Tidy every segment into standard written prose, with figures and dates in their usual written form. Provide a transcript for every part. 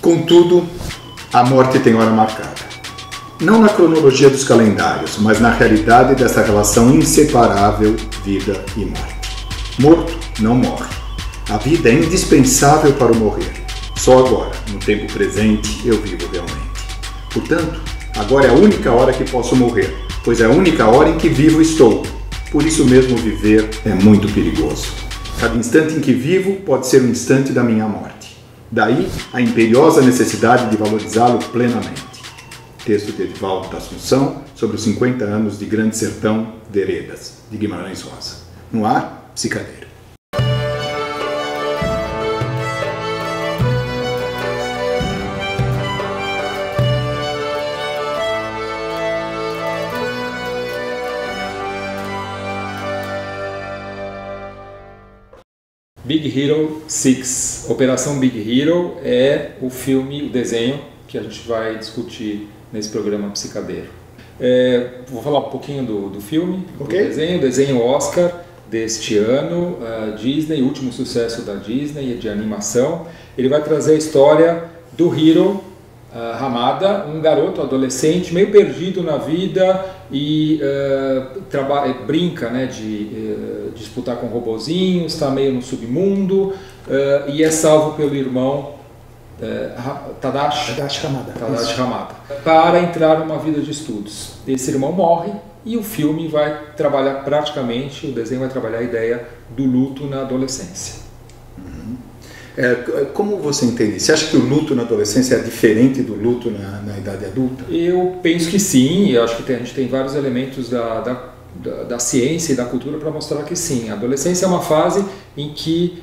Contudo, a morte tem hora marcada. Não na cronologia dos calendários, mas na realidade dessa relação inseparável vida e morte. Morto não morre. A vida é indispensável para o morrer. Só agora, no tempo presente, eu vivo realmente. Portanto, agora é a única hora que posso morrer, pois é a única hora em que vivo estou. Por isso mesmo viver é muito perigoso. Cada instante em que vivo pode ser um instante da minha morte. Daí a imperiosa necessidade de valorizá-lo plenamente. Texto de Edivaldo da Assunção sobre os 50 anos de Grande Sertão, Veredas, de Guimarães Rosa. No ar, Psicadeiro. Big Hero 6. Operação Big Hero é o filme, o desenho que a gente vai discutir nesse programa Psicadeiro. Vou falar um pouquinho do filme, Okay. do desenho Oscar deste ano, Disney, último sucesso da Disney de animação. Ele vai trazer a história do Hiro Hamada, um garoto adolescente meio perdido na vida e brinca, né, de disputar com robozinhos, está meio no submundo e é salvo pelo irmão Tadashi Hamada para entrar numa vida de estudos. Esse irmão morre e o filme vai trabalhar praticamente, o desenho vai trabalhar a ideia do luto na adolescência. Como você entende? Você acha que o luto na adolescência é diferente do luto na idade adulta? Eu penso que sim, eu acho que a gente tem vários elementos da ciência e da cultura para mostrar que sim. A adolescência é uma fase em que...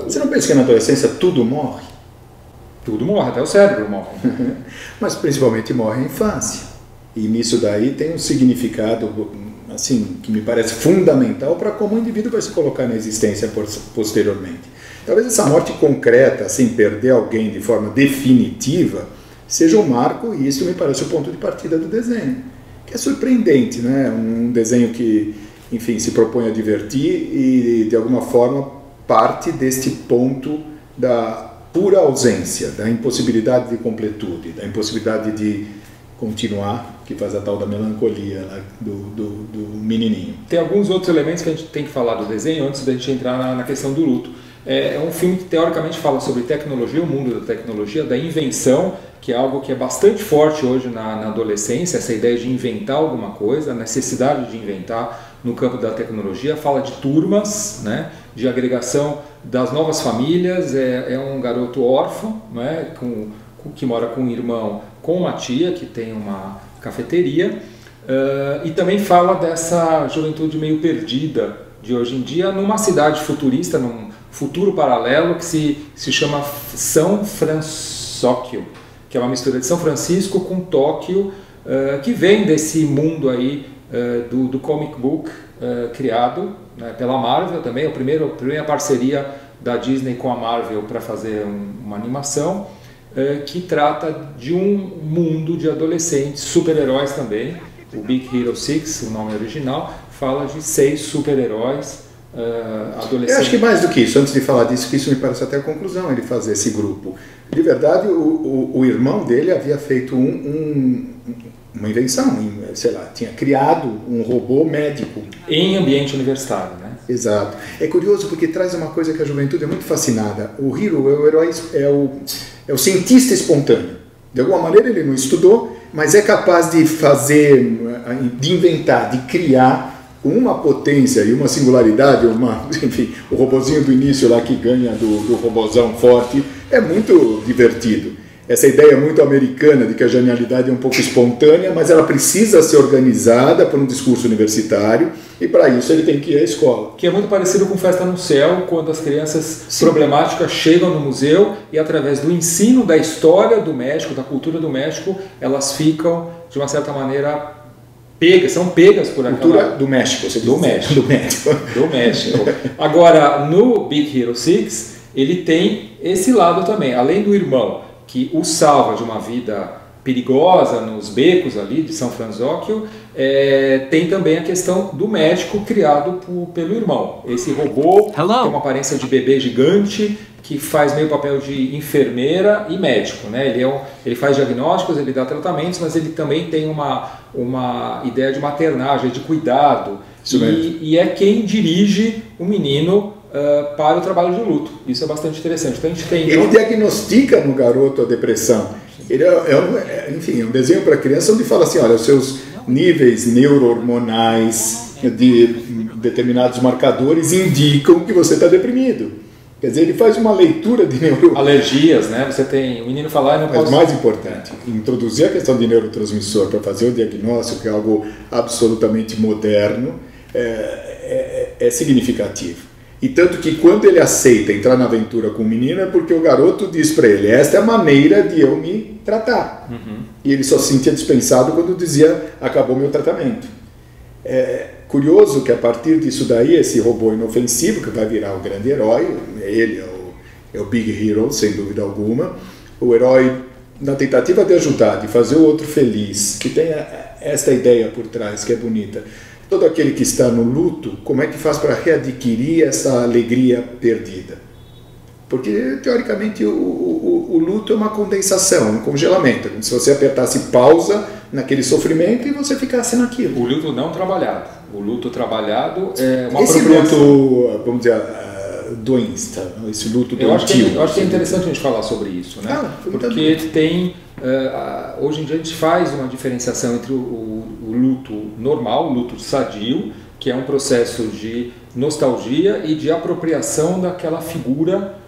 Você não pensa que na adolescência tudo morre? Tudo morre, até o cérebro morre. Mas principalmente morre a infância. E nisso daí tem um significado assim, que me parece fundamental para como o indivíduo vai se colocar na existência posteriormente. Talvez essa morte concreta, assim, perder alguém de forma definitiva, seja um marco, e isso me parece o ponto de partida do desenho. Que é surpreendente, né? Um desenho que, enfim, se propõe a divertir e, de alguma forma, parte deste ponto da pura ausência, da impossibilidade de completude, da impossibilidade de continuar, que faz a tal da melancolia lá, do menininho. Tem alguns outros elementos que a gente tem que falar do desenho antes da gente entrar na questão do luto. É um filme que teoricamente fala sobre tecnologia, o mundo da tecnologia, da invenção, que é algo que é bastante forte hoje na adolescência, essa ideia de inventar alguma coisa, a necessidade de inventar no campo da tecnologia. Fala de turmas, né, de agregação das novas famílias, é um garoto órfão, né, que mora com um irmão, com uma tia que tem uma cafeteria, e também fala dessa juventude meio perdida de hoje em dia numa cidade futurista, num futuro paralelo que se chama São Francisco, que é uma mistura de São Francisco com Tóquio, que vem desse mundo aí do comic book criado, né, pela Marvel também, a primeira parceria da Disney com a Marvel para fazer uma animação que trata de um mundo de adolescentes, super-heróis também. O Big Hero 6, o nome original, fala de 6 super-heróis adolescentes. Eu acho que mais do que isso, antes de falar disso, que isso me parece até a conclusão, ele fazer esse grupo. De verdade, o irmão dele havia feito uma invenção, sei lá, tinha criado um robô médico. Em ambiente universitário, né? Exato. É curioso porque traz uma coisa que a juventude é muito fascinada. O Hiro é o herói, é o cientista espontâneo. De alguma maneira ele não estudou, mas é capaz de fazer, de inventar, de criar com uma potência e uma singularidade, enfim, o robozinho do início lá que ganha do robozão forte, é muito divertido. Essa ideia muito americana de que a genialidade é um pouco espontânea, mas ela precisa ser organizada por um discurso universitário, e para isso ele tem que ir à escola. Que é muito parecido com Festa no Céu, quando as crianças problemáticas chegam no museu e através do ensino da história do México, da cultura do México, elas ficam, de uma certa maneira, são pegas por aquela... Cultura do México, você diz. Do México. Do México. Do México. Agora, no Big Hero 6, ele tem esse lado também. Além do irmão, que o salva de uma vida perigosa nos becos ali de São Francisco, tem também a questão do médico criado pelo irmão. Esse robô tem uma aparência de bebê gigante, que faz meio papel de enfermeira e médico, né? Ele faz diagnósticos, ele dá tratamentos, mas ele também tem uma ideia de maternagem, de cuidado, e é quem dirige o menino para o trabalho de luto. Isso é bastante interessante. Então, a gente tem, ele diagnostica no garoto a depressão. Ele enfim, é um desenho para criança onde fala assim, olha, os seus níveis neurohormonais de determinados marcadores indicam que você está deprimido. Quer dizer, ele faz uma leitura de alergias, né? Você tem, o menino fala, não posso... Mas mais importante, introduzir a questão de neurotransmissor para fazer o diagnóstico, que é algo absolutamente moderno, é significativo. E tanto que quando ele aceita entrar na aventura com o menino é porque o garoto diz para ele, esta é a maneira de eu me tratar. E ele só se sentia dispensado quando dizia, acabou meu tratamento. É curioso que a partir disso daí, esse robô inofensivo, que vai virar o grande herói, ele é o Big Hero, sem dúvida alguma, o herói, na tentativa de ajudar, de fazer o outro feliz, que tem esta ideia por trás, que é bonita. Todo aquele que está no luto, como é que faz para readquirir essa alegria perdida? Porque, teoricamente, o luto é uma condensação, um congelamento. Como se você apertasse pausa naquele sofrimento e você ficasse naquilo. O luto não trabalhado. O luto trabalhado é uma esse luto, vamos dizer, doença, esse luto doentio. Eu acho que é interessante a gente falar sobre isso, né? Porque tem... hoje em dia a gente faz uma diferenciação entre o luto normal, o luto sadio, que é um processo de nostalgia e de apropriação daquela figura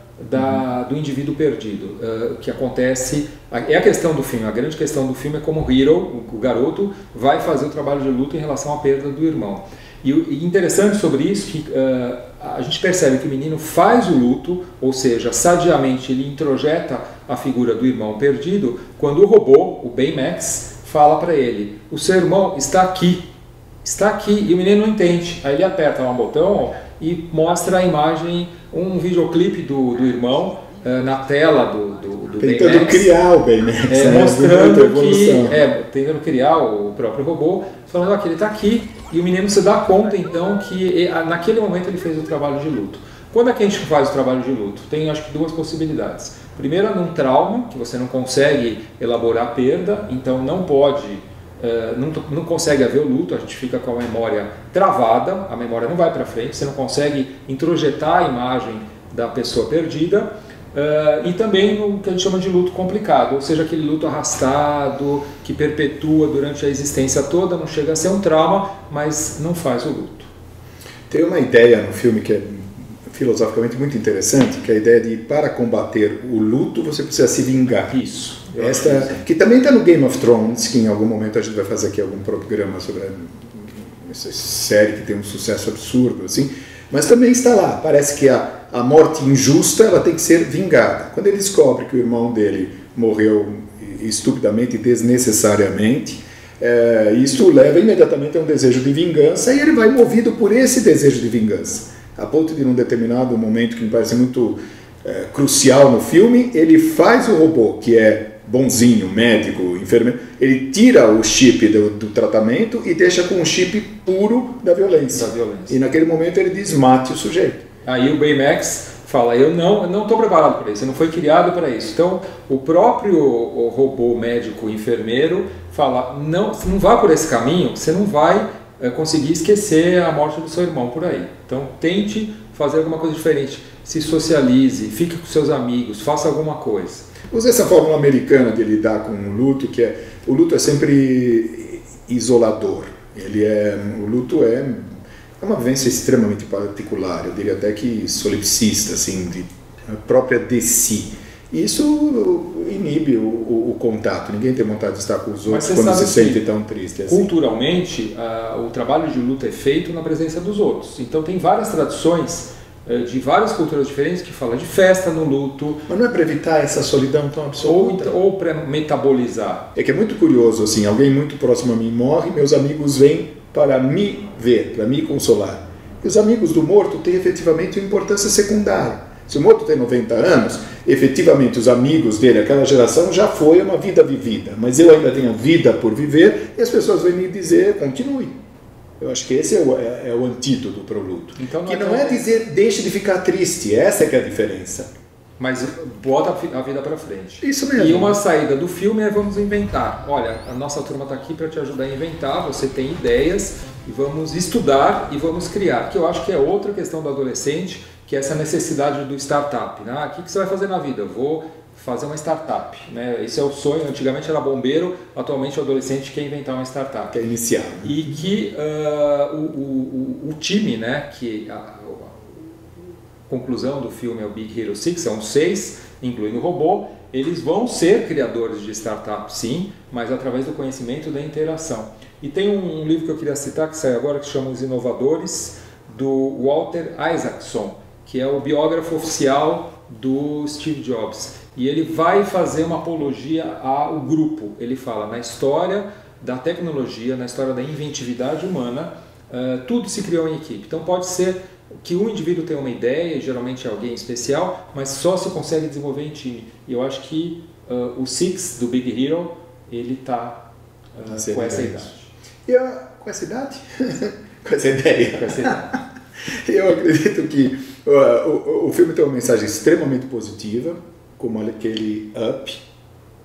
do indivíduo perdido, que acontece, é a questão do filme, a grande questão do filme é como o Hero, o garoto, vai fazer o trabalho de luto em relação à perda do irmão. E interessante sobre isso que a gente percebe que o menino faz o luto, ou seja, sadiamente ele introjeta a figura do irmão perdido, quando o robô, o Baymax, fala para ele, o seu irmão está aqui, e o menino não entende. Aí ele aperta um botão e mostra a imagem, um videoclipe do irmão na tela do tentando Baymax, criar o Baymax, mostrando tentando criar o próprio robô, falando que ele está aqui, e o menino se dá conta então que naquele momento ele fez o trabalho de luto. Quando é que a gente faz o trabalho de luto? Tem, acho que, duas possibilidades. Primeiro, num trauma, que você não consegue elaborar a perda, então não pode, não consegue haver o luto, a gente fica com a memória travada, a memória não vai para frente, você não consegue introjetar a imagem da pessoa perdida, e também no que a gente chama de luto complicado, ou seja, aquele luto arrastado, que perpetua durante a existência toda, não chega a ser um trauma, mas não faz o luto. Tem uma ideia no filme que é filosoficamente muito interessante, que é a ideia de, para combater o luto, você precisa se vingar. Isso. Que também está no Game of Thrones, que em algum momento a gente vai fazer aqui algum programa sobre essa série que tem um sucesso absurdo, assim, mas também está lá. Parece que a morte injusta ela tem que ser vingada. Quando ele descobre que o irmão dele morreu estupidamente e desnecessariamente, isso leva imediatamente a um desejo de vingança, e ele vai movido por esse desejo de vingança. A ponto de, num determinado momento que me parece muito crucial no filme, ele faz o robô, que é bonzinho, médico, enfermeiro, ele tira o chip do tratamento e deixa com um chip puro da violência. E naquele momento ele desmate o sujeito. Aí o Baymax fala, eu não estou preparado para isso, você não foi criado para isso. Então o próprio robô médico enfermeiro fala, você não vá por esse caminho, você não vai conseguir esquecer a morte do seu irmão por aí. Então tente fazer alguma coisa diferente, se socialize, fique com seus amigos, faça alguma coisa. Usa essa fórmula americana de lidar com o luto, que o luto é sempre isolador. O luto é uma vivência extremamente particular, eu diria até que solipsista, assim, própria de si. Isso inibe o contato, ninguém tem vontade de estar com os outros quando se sente tão triste assim. Culturalmente, o trabalho de luto é feito na presença dos outros. Então tem várias tradições de várias culturas diferentes que falam de festa no luto. Mas não é para evitar essa solidão tão absoluta? Ou para metabolizar. É que é muito curioso, assim, alguém muito próximo a mim morre, meus amigos vêm para me ver, para me consolar. E os amigos do morto têm efetivamente uma importância secundária. Se o morto tem 90 anos, efetivamente os amigos dele, aquela geração, já foi uma vida vivida. Mas eu ainda tenho a vida por viver e as pessoas vêm me dizer, continue. Eu acho que esse é o antídoto para o luto. Então, que não é dizer, deixe de ficar triste, essa é que é a diferença. mas bota a vida para frente. Isso mesmo. E uma saída do filme é vamos inventar. Olha, a nossa turma está aqui para te ajudar a inventar, você tem ideias e vamos estudar e vamos criar. Que eu acho que é outra questão do adolescente, que é essa necessidade do startup. Né? O que você vai fazer na vida? Eu vou fazer uma startup. Né? Esse é o sonho. Antigamente era bombeiro, atualmente o adolescente quer inventar uma startup. Quer iniciar. Né? E que o time, né, que a conclusão do filme é o Big Hero 6, são 6, incluindo o robô, eles vão ser criadores de startup, sim, mas através do conhecimento da interação. E tem um livro que eu queria citar, que sai agora, que chama Os Inovadores, do Walter Isaacson, que é o biógrafo oficial do Steve Jobs. E ele vai fazer uma apologia ao grupo. Ele fala, na história da tecnologia, na história da inventividade humana, tudo se criou em equipe. Então pode ser que um indivíduo tenha uma ideia, geralmente é alguém especial, mas só se consegue desenvolver em time. E eu acho que o Six, do Big Hero, ele está com essa idade. E com essa idade? Com essa ideia. Com essa ideia. Eu acredito que o filme tem uma mensagem extremamente positiva, como aquele Up,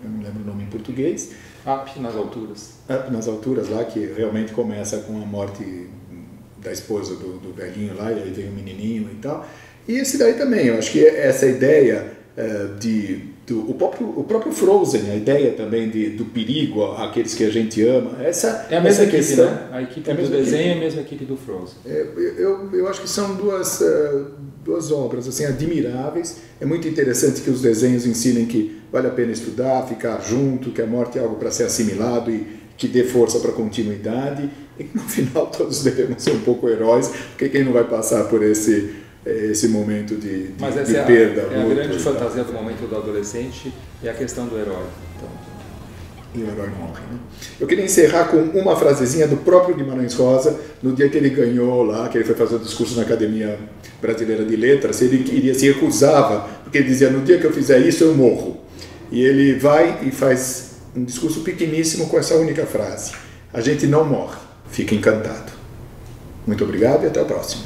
eu não lembro o nome em português. Up nas alturas. Up nas alturas, lá que realmente começa com a morte da esposa do velhinho lá, e aí vem o menininho e tal. E esse daí também, eu acho que essa ideia o próprio Frozen, a ideia também do perigo àqueles que a gente ama, essa é a mesma equipe, questão, né? A equipe do desenho é a mesma equipe do Frozen. Eu acho que são duas obras assim, admiráveis. É muito interessante que os desenhos ensinem que vale a pena estudar, ficar junto, que a morte é algo para ser assimilado e que dê força para a continuidade, e que no final todos devemos ser um pouco heróis, porque quem não vai passar por esse momento de perda? É a grande fantasia do momento do adolescente, é a questão do herói. Então... E o herói morre, né? Eu queria encerrar com uma frasezinha do próprio Guimarães Rosa, no dia que ele ganhou lá, que ele foi fazer o discurso na Academia Brasileira de Letras, ele se recusava, porque ele dizia, no dia que eu fizer isso eu morro. E ele vai e faz um discurso pequeníssimo com essa única frase: a gente não morre, fica encantado. Muito obrigado e até a próxima.